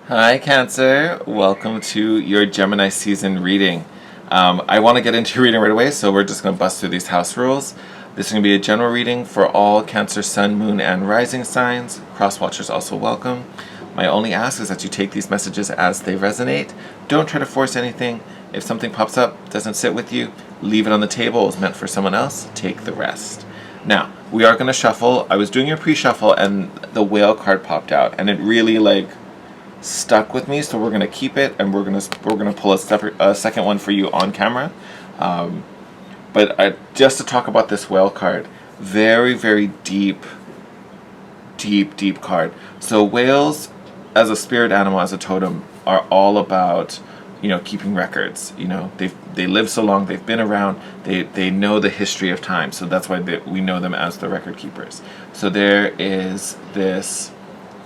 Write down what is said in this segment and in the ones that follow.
Hi, Cancer. Welcome to your Gemini season reading. I want to get into your reading right away, so we're just going to bust through these house rules. This is going to be a general reading for all Cancer, Sun, Moon, and Rising signs. Cross-watchers also welcome. My only ask is that you take these messages as they resonate. Don't try to force anything. If something pops up, doesn't sit with you, leave it on the table. It was meant for someone else. Take the rest. Now, we are going to shuffle. I was doing your pre-shuffle, and the whale card popped out, and it really, stuck with me, so we're gonna keep it, and we're gonna pull a second one for you on camera. But just to talk about this whale card, very, very deep card. So whales, as a spirit animal, as a totem, are all about keeping records. They live so long, they've been around, they know the history of time. So that's why we know them as the record keepers. So there is this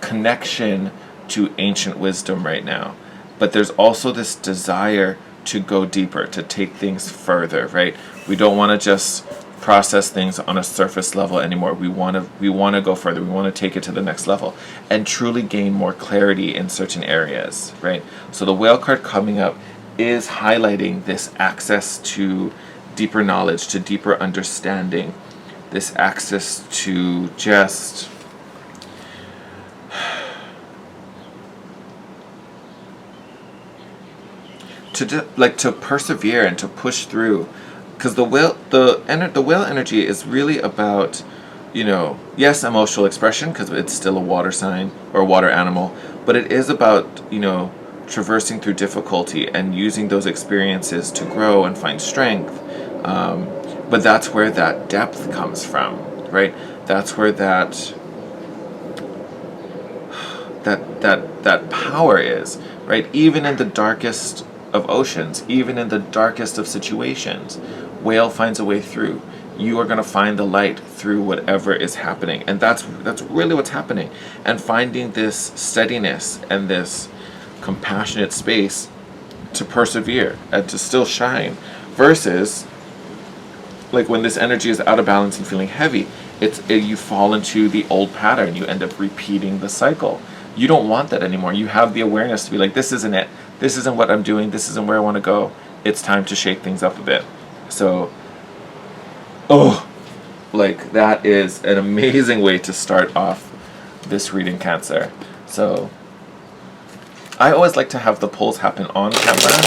connection to ancient wisdom right now, but there's also this desire to go deeper, to take things further, right? We don't want to just process things on a surface level anymore. We want to go further. We want to take it to the next level and truly gain more clarity in certain areas, right? So the whale card coming up is highlighting this access to deeper knowledge, to deeper understanding, this access to just to persevere and to push through, because the whale energy is really about yes, emotional expression, because it's still a water sign or a water animal, but it is about traversing through difficulty and using those experiences to grow and find strength. But that's where that depth comes from, right? That's where that power is, right? Even in the darkest of oceans, even in the darkest of situations, whale finds a way through. You are going to find the light through whatever is happening, and that's really what's happening. And finding this steadiness and this compassionate space to persevere and to still shine, versus when this energy is out of balance and feeling heavy, you fall into the old pattern. You end up repeating the cycle. You don't want that anymore. You have the awareness to be like, this isn't it. This isn't what I'm doing. This isn't where I want to go. It's time to shake things up a bit. So, that is an amazing way to start off this reading, Cancer. So, I always like to have the pulls happen on camera.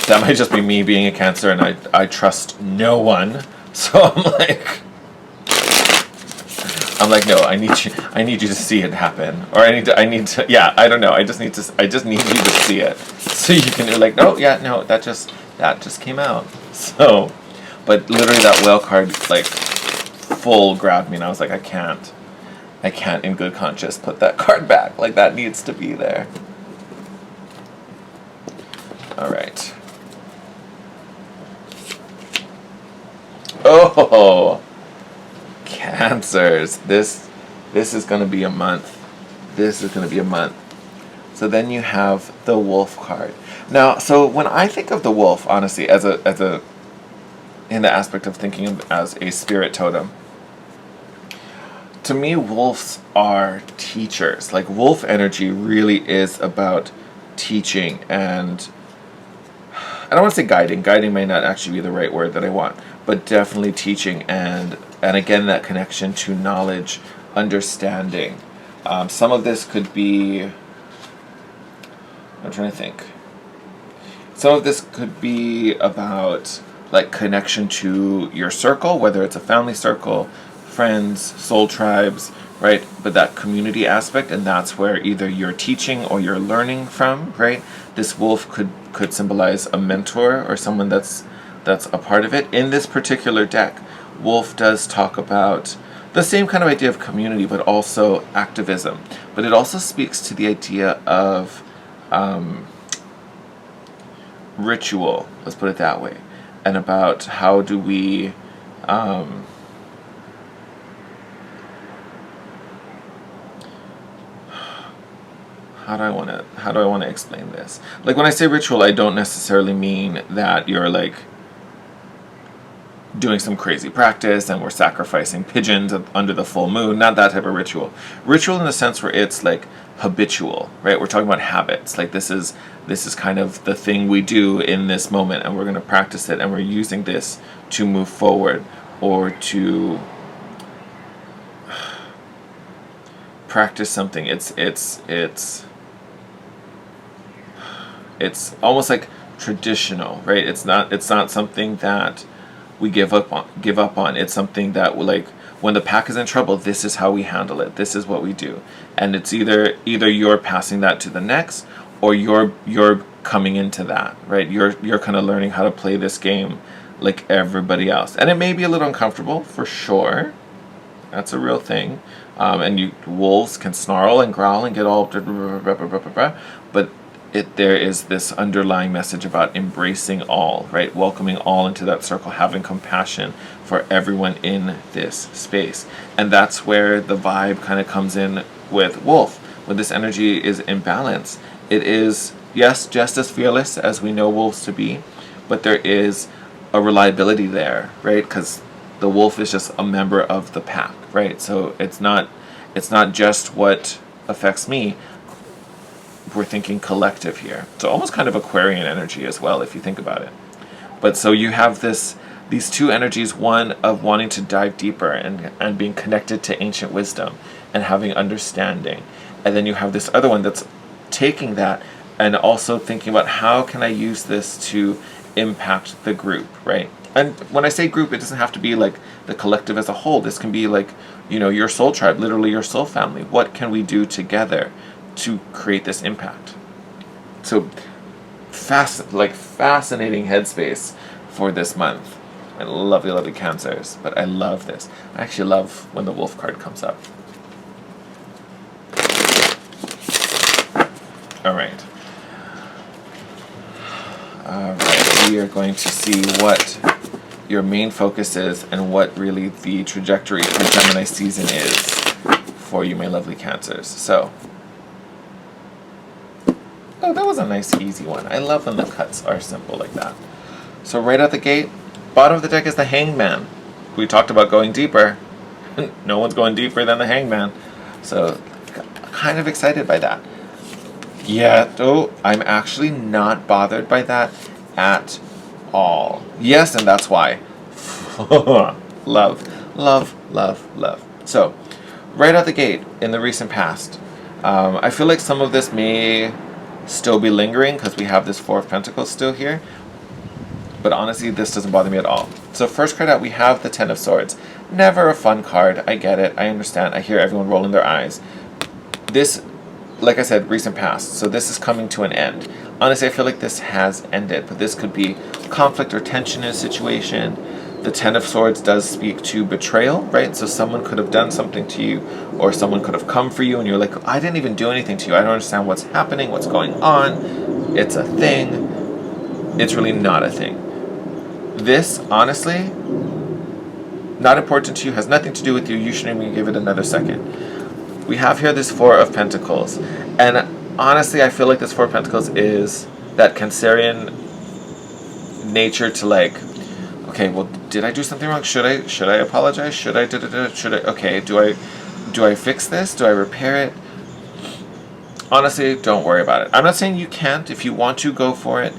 That might just be me being a Cancer, and I trust no one. So I'm like, no, I need you to see it happen, or I need to, yeah, I don't know, I just need you to see it, so you can be like, no, yeah, no, that just came out. So, but literally that whale card full grabbed me, and I was like, I can't in good conscience put that card back. That needs to be there. All right. Oh, Cancers, this is going to be a month. This is going to be a month. So then you have the wolf card. Now, so when I think of the wolf, honestly, as a in the aspect of thinking of as a spirit totem, to me, wolves are teachers. Wolf energy really is about teaching, and I don't want to say guiding. Guiding may not actually be the right word that I want, but definitely teaching, and again, that connection to knowledge, understanding. Some of this could be, I'm trying to think. Some of this could be about connection to your circle, whether it's a family circle, friends, soul tribes, right? But that community aspect, and that's where either you're teaching or you're learning from, right? This wolf could symbolize a mentor or someone that's a part of it. In this particular deck, wolf does talk about the same kind of idea of community, but also activism. But it also speaks to the idea of ritual, let's put it that way, and about how do we how do I want to explain this? When I say ritual, I don't necessarily mean that you're doing some crazy practice and we're sacrificing pigeons under the full moon. Not that type of ritual. Ritual in the sense where it's habitual, right? We're talking about habits. Like this is kind of the thing we do in this moment, and we're going to practice it, and we're using this to move forward or to practice something. It's almost like traditional, right? It's not something that we give up on. It's something that, like, when the pack is in trouble, this is how we handle it. This is what we do. And it's either you're passing that to the next, or you're coming into that, right? You're kind of learning how to play this game like everybody else. And it may be a little uncomfortable, for sure. That's a real thing. And wolves can snarl and growl and get all but there is this underlying message about embracing all, right? Welcoming all into that circle, having compassion for everyone in this space. And that's where the vibe kind of comes in with wolf. When this energy is in balance, it is, yes, just as fearless as we know wolves to be, but there is a reliability there, right? Because the wolf is just a member of the pack, right? So it's not just what affects me. We're thinking collective here. So almost kind of Aquarian energy as well, if you think about it. But so you have these two energies, one of wanting to dive deeper and being connected to ancient wisdom and having understanding. And then you have this other one that's taking that and also thinking about, how can I use this to impact the group, right? And when I say group, it doesn't have to be like the collective as a whole. This can be like, your soul tribe, literally your soul family. What can we do together to create this impact? So fascinating headspace for this month. And lovely Cancers. But I love this. I actually love when the wolf card comes up. Alright, we are going to see what your main focus is and what really the trajectory for Gemini season is for you, my lovely Cancers. So, oh, that was a nice easy one. I love when the cuts are simple like that. So right out the gate, bottom of the deck is the Hangman. We talked about going deeper. No one's going deeper than the Hangman. So kind of excited by that. Yeah, I'm actually not bothered by that at all. Yes, and that's why. Love. So, right out the gate, in the recent past, I feel like some of this may still be lingering because we have this Four of Pentacles still here. But honestly, this doesn't bother me at all. So first card out, we have the Ten of Swords. Never a fun card. I get it. I understand. I hear everyone rolling their eyes. This, like I said, recent past. So this is coming to an end. Honestly, I feel like this has ended. But this could be conflict or tension in a situation. The Ten of Swords does speak to betrayal, right? So someone could have done something to you, or someone could have come for you, and you're like, I didn't even do anything to you. I don't understand what's happening, what's going on. It's a thing. It's really not a thing. This, honestly, not important to you, has nothing to do with you. You shouldn't even give it another second. We have here this Four of Pentacles. And honestly, I feel like this Four of Pentacles is that Cancerian nature to like, okay, well, did I do something wrong? Should I apologize? Should I okay, do I fix this? Do I repair it? Honestly, don't worry about it. I'm not saying you can't. If you want to, go for it.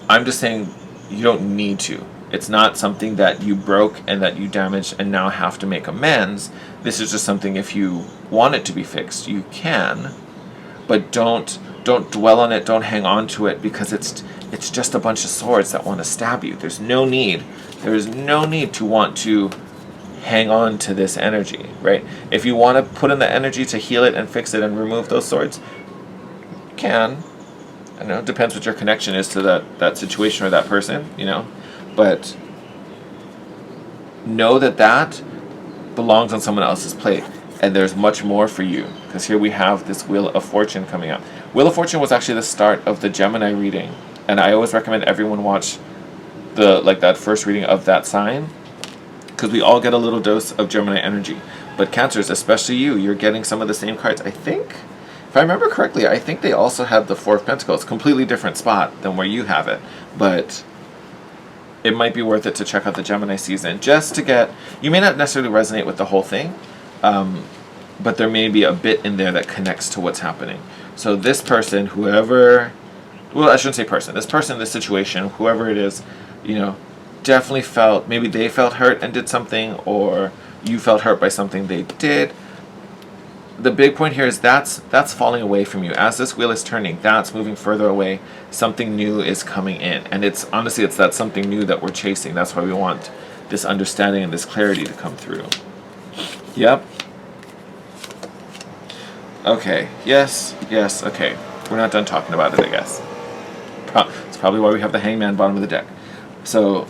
I'm just saying you don't need to. It's not something that you broke and that you damaged and now have to make amends. This is just something, if you want it to be fixed, you can. But don't dwell on it, don't hang on to it, because it's just a bunch of swords that want to stab you. There's no need. There is no need to want to hang on to this energy, right? If you want to put in the energy to heal it and fix it and remove those swords, you can. I know, it depends what your connection is to that situation or that person, But know that belongs on someone else's plate. And there's much more for you. Because here we have this Wheel of Fortune coming up. Wheel of Fortune was actually the start of the Gemini reading. And I always recommend everyone watch that first reading of that sign. Because we all get a little dose of Gemini energy. But Cancers, especially you're getting some of the same cards. I think, if I remember correctly, I think they also have the Four of Pentacles. Completely different spot than where you have it. But it might be worth it to check out the Gemini season. Just to get, you may not necessarily resonate with the whole thing. but there may be a bit in there that connects to what's happening. So this person, whoever, well, I shouldn't say person, this person, this situation, whoever it is, you know, definitely felt, maybe they felt hurt and did something, or you felt hurt by something they did. The big point here is that's falling away from you. As this wheel is turning, that's moving further away. Something new is coming in. And it's honestly, it's that something new that we're chasing. That's why we want this understanding and this clarity to come through. Yep. Okay. Yes. Yes. Okay. We're not done talking about it, I guess. It's probably why we have the Hangman bottom of the deck. So,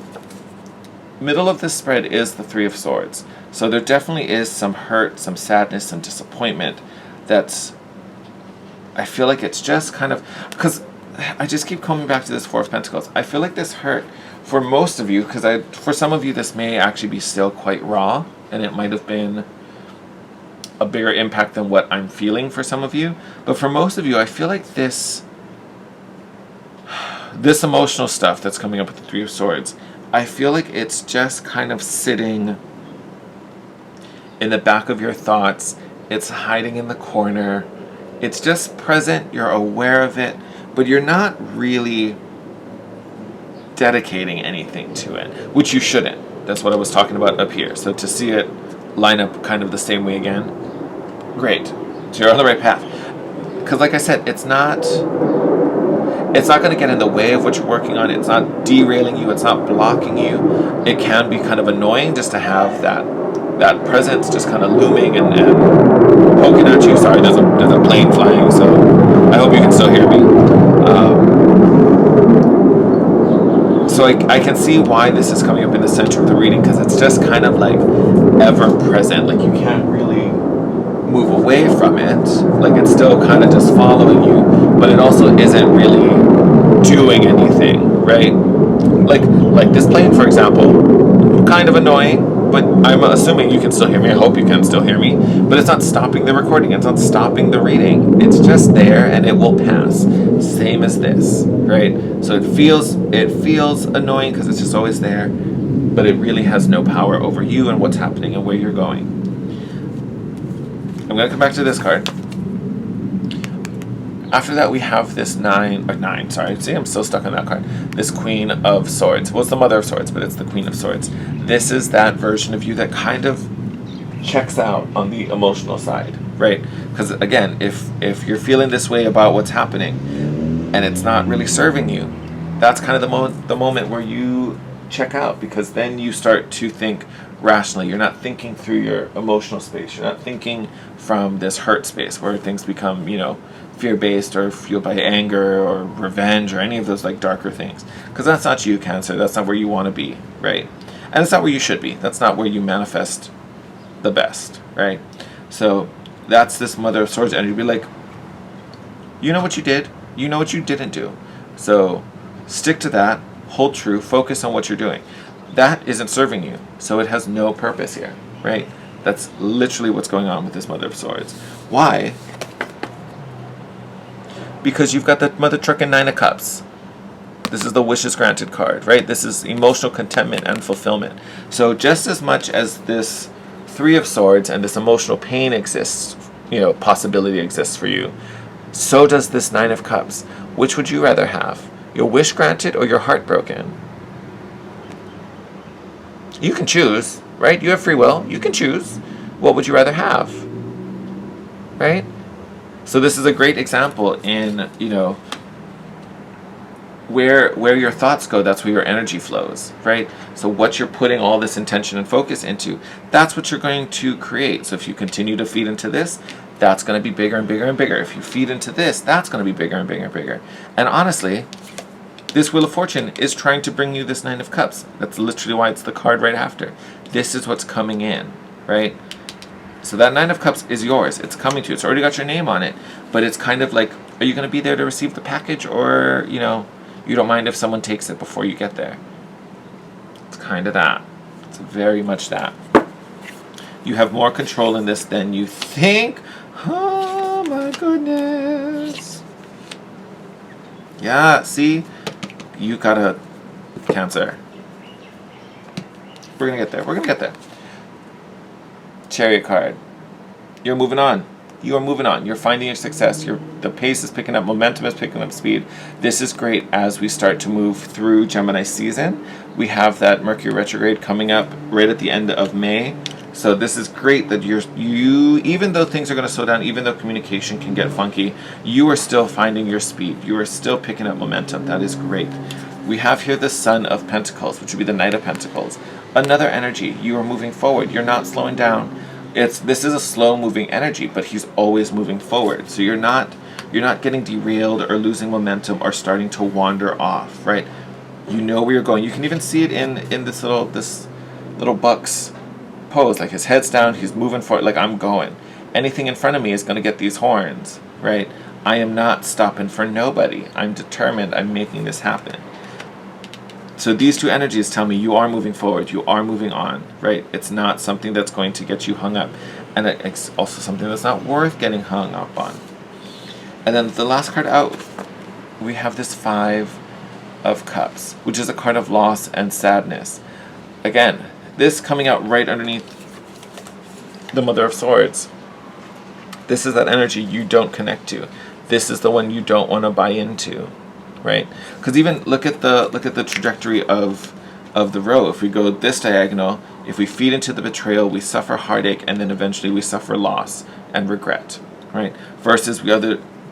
middle of this spread is the Three of Swords. So there definitely is some hurt, some sadness, some disappointment that's, I feel like it's just kind of, because I just keep coming back to this Four of Pentacles. I feel like this hurt for most of you, because for some of you this may actually be still quite raw, and it might have been a bigger impact than what I'm feeling for some of you. But for most of you, I feel like this emotional stuff that's coming up with the Three of Swords, I feel like it's just kind of sitting in the back of your thoughts. It's hiding in the corner. It's just present. You're aware of it, but you're not really dedicating anything to it, which you shouldn't. That's what I was talking about up here. So to see it line up kind of the same way again, great. So you're on the right path. Because like I said, it's not going to get in the way of what you're working on. It's not derailing you. It's not blocking you. It can be kind of annoying just to have that presence just kind of looming and poking at you. Sorry, there's a plane flying, so I hope you can still hear me. So I can see why this is coming up in the center of the reading, because it's just kind of like ever present. Like you can't really move away from it. Like it's still kind of just following you, but it also isn't really doing anything, right? Like this plane, for example, kind of annoying, but I'm assuming you can still hear me. I hope you can still hear me. But it's not stopping the recording. It's not stopping the reading. It's just there, and it will pass. Same as this, right? So it feels annoying because it's just always there, but it really has no power over you and what's happening and where you're going. I'm going to come back to this card. After that, we have this nine. See, I'm still stuck on that card. This Queen of Swords. Well, it's the Mother of Swords, but it's the Queen of Swords. This is that version of you that kind of checks out on the emotional side, right? Because again, if you're feeling this way about what's happening, and it's not really serving you, that's kind of the moment where you check out, because then you start to think rationally. You're not thinking through your emotional space. You're not thinking from this hurt space where things become, fear-based or fueled by anger or revenge or any of those like darker things. Because that's not you, Cancer. That's not where you want to be, right? And it's not where you should be. That's not where you manifest the best, right? So that's this Mother of Swords energy. Be like, you know what you did. You know what you didn't do. So stick to that. Hold true. Focus on what you're doing. That isn't serving you. So it has no purpose here, right? That's literally what's going on with this Mother of Swords. Why? Because you've got the Mother Truck and Nine of Cups. This is the wishes granted card, right? This is emotional contentment and fulfillment. So just as much as this Three of Swords and this emotional pain exists, possibility exists for you, so does this Nine of Cups. Which would you rather have? Your wish granted or your heart broken? You can choose, right? You have free will. You can choose. What would you rather have? Right? So this is a great example in, where your thoughts go, that's where your energy flows, right? So what you're putting all this intention and focus into, that's what you're going to create. So if you continue to feed into this, that's going to be bigger and bigger and bigger. If you feed into this, that's going to be bigger and bigger and bigger. And honestly, this Wheel of Fortune is trying to bring you this Nine of Cups. That's literally why it's the card right after. This is what's coming in, right? So that Nine of Cups is yours. It's coming to you. It's already got your name on it. But it's kind of like, are you going to be there to receive the package? Or, you don't mind if someone takes it before you get there. It's kind of that. It's very much that. You have more control in this than you think. Oh, my goodness. Yeah, see? You got a Cancer. We're going to get there. We're going to get there. Chariot card. You're moving on. You are moving on. You're finding your success. The pace is picking up. Momentum is picking up speed. This is great as we start to move through Gemini season. We have that Mercury retrograde coming up right at the end of May. So this is great that you even though things are going to slow down, even though communication can get funky, you are still finding your speed. You are still picking up momentum. That is great. We have here the Sun of Pentacles, which would be the Knight of Pentacles. Another energy. You are moving forward. You're not slowing down. This is a slow moving energy, but he's always moving forward. So you're not getting derailed or losing momentum or starting to wander off, right? You know where you're going. You can even see it in this little buck's pose. Like his head's down, he's moving forward, like I'm going. Anything in front of me is going to get these horns, right? I am not stopping for nobody. I'm determined. I'm making this happen. So these two energies tell me you are moving forward, you are moving on, right? It's not something that's going to get you hung up. And it's also something that's not worth getting hung up on. And then the last card out, we have this Five of Cups, which is a card of loss and sadness. Again, this coming out right underneath the Mother of Swords. This is that energy you don't connect to. This is the one you don't want to buy into. Right? Because even look at the trajectory of the row. If we go this diagonal, if we feed into the betrayal, we suffer heartache, and then eventually we suffer loss and regret. Right? Versus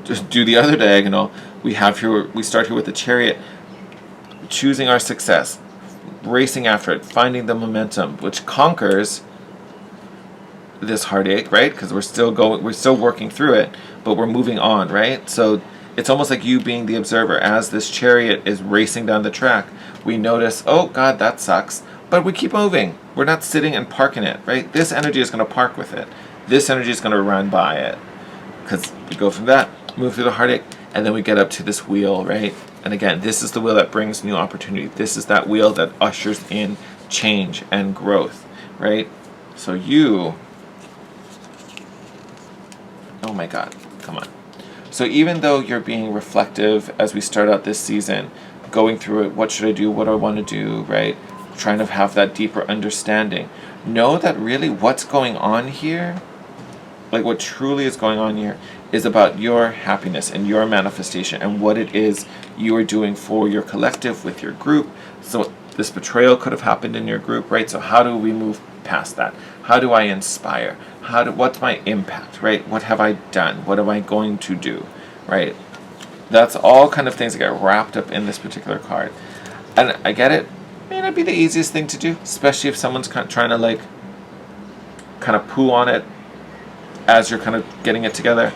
just do the other diagonal. We start here with the Chariot, choosing our success, racing after it, finding the momentum, which conquers this heartache, right? Because we're still working through it, but we're moving on, right? So it's almost like you being the observer. As this chariot is racing down the track, we notice, oh God, that sucks, but we keep moving. We're not sitting and parking it, right? This energy is going to park with it. This energy is going to run by it. Because we go from that, move through the heartache, and then we get up to this wheel, right? And again, this is the wheel that brings new opportunity. This is that wheel that ushers in change and growth, right? So oh my God, come on. So even though you're being reflective as we start out this season, going through it, what should I do? What do I want to do, right? Trying to have that deeper understanding. Know that really what's going on here, like what truly is going on here, is about your happiness and your manifestation and what it is you are doing for your collective, with your group. So this betrayal could have happened in your group, right? So how do we move past that? How do I inspire? What's my impact, right? What have I done? What am I going to do, right? That's all kind of things that get wrapped up in this particular card. And I get it. May not be the easiest thing to do, especially if someone's trying to kind of poo on it as you're kind of getting it together.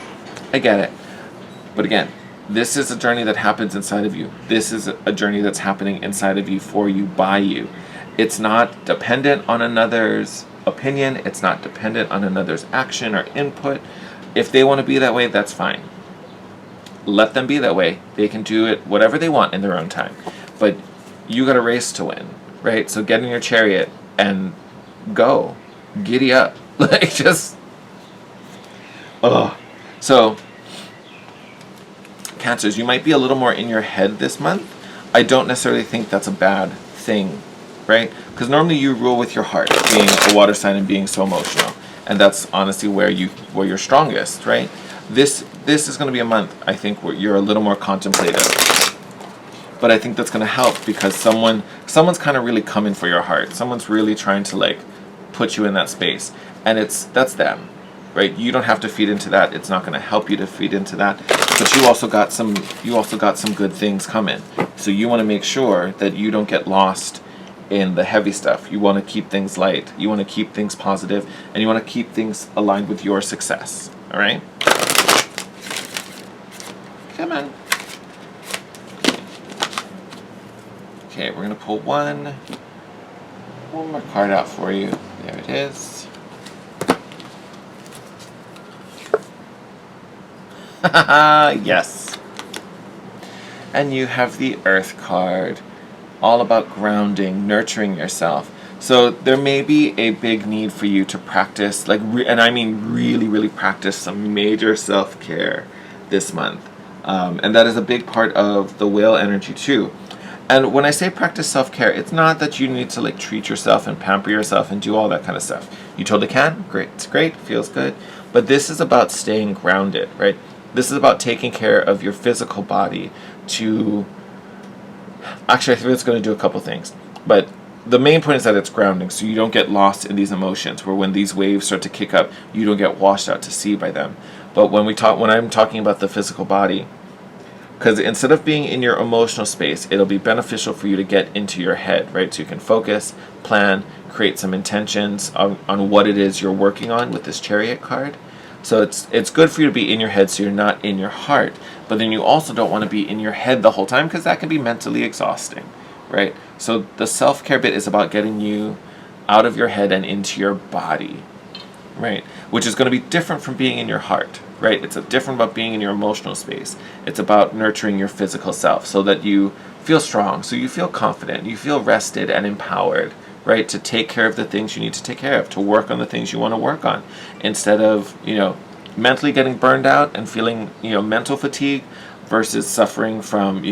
I get it. But again, this is a journey that happens inside of you. This is a journey that's happening inside of you, for you, by you. It's not dependent on another's opinion. It's not dependent on another's action or input. If they want to be that way, that's fine. Let them be that way. They can do it whatever they want in their own time. But you got a race to win, right? So get in your chariot and go. Giddy up. So, Cancers, you might be a little more in your head this month. I don't necessarily think that's a bad thing, right? Because normally you rule with your heart, being a water sign and being so emotional, and that's honestly where you're strongest, right? This is going to be a month, I think, where you're a little more contemplative, but I think that's going to help because someone's kind of really coming for your heart. Someone's really trying to put you in that space, and that's them, right? You don't have to feed into that. It's not going to help you to feed into that, but you also got some good things coming. So you want to make sure that you don't get lost in the heavy stuff. You want to keep things light. You want to keep things positive, and you want to keep things aligned with your success. All right? Come on. Okay, we're going to pull one more card out for you. There it is. Yes. And you have the Earth card, all about grounding, nurturing yourself. So there may be a big need for you to practice, and I mean really, really practice some major self-care this month. And that is a big part of the whale energy too. And when I say practice self-care, it's not that you need to treat yourself and pamper yourself and do all that kind of stuff. You totally can. Great. It's great. Feels good. But this is about staying grounded, right? This is about taking care of your physical body to... Actually, I think it's going to do a couple things. But the main point is that it's grounding, so you don't get lost in these emotions, where when these waves start to kick up, you don't get washed out to sea by them. But when I'm talking about the physical body, because instead of being in your emotional space, it'll be beneficial for you to get into your head, right? So you can focus, plan, create some intentions on what it is you're working on with this Chariot card. So it's good for you to be in your head so you're not in your heart. But then you also don't want to be in your head the whole time, because that can be mentally exhausting, right? So the self-care bit is about getting you out of your head and into your body, right? Which is going to be different from being in your heart, right? It's different about being in your emotional space. It's about nurturing your physical self so that you feel strong, so you feel confident, you feel rested and empowered, right? To take care of the things you need to take care of, to work on the things you want to work on, instead of, mentally getting burned out and feeling, mental fatigue, versus suffering from,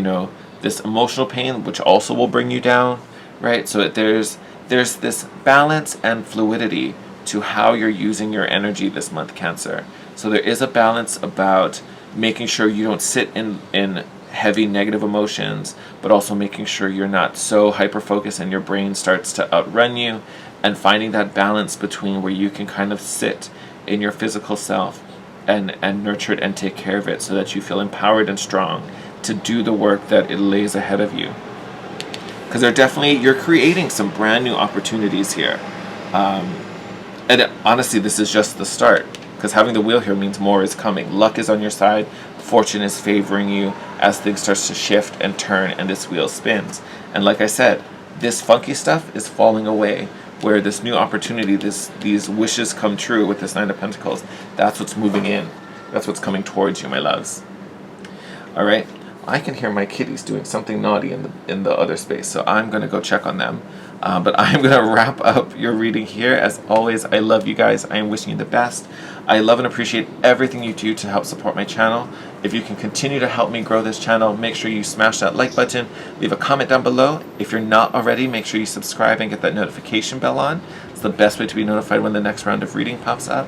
this emotional pain, which also will bring you down, right? So there's this balance and fluidity to how you're using your energy this month, Cancer. So there is a balance about making sure you don't sit in heavy negative emotions, but also making sure you're not so hyper-focused and your brain starts to outrun you, and finding that balance between where you can kind of sit in your physical self and nurture it and take care of it, so that you feel empowered and strong to do the work that it lays ahead of you. Because you're creating some brand new opportunities here. And honestly, this is just the start, because having the wheel here means more is coming. Luck is on your side. Fortune is favoring you as things starts to shift and turn and this wheel spins. And like I said, this funky stuff is falling away, where this new opportunity, these wishes come true with this Nine of Pentacles. That's what's moving in. That's what's coming towards you, my loves. All right. I can hear my kitties doing something naughty in the other space, so I'm going to go check on them. But I'm going to wrap up your reading here. As always, I love you guys. I am wishing you the best. I love and appreciate everything you do to help support my channel. If you can continue to help me grow this channel, make sure you smash that like button. Leave a comment down below. If you're not already, make sure you subscribe and get that notification bell on. It's the best way to be notified when the next round of reading pops up.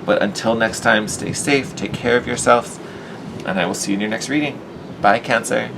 But until next time, stay safe, take care of yourselves, and I will see you in your next reading. Bye, Cancer.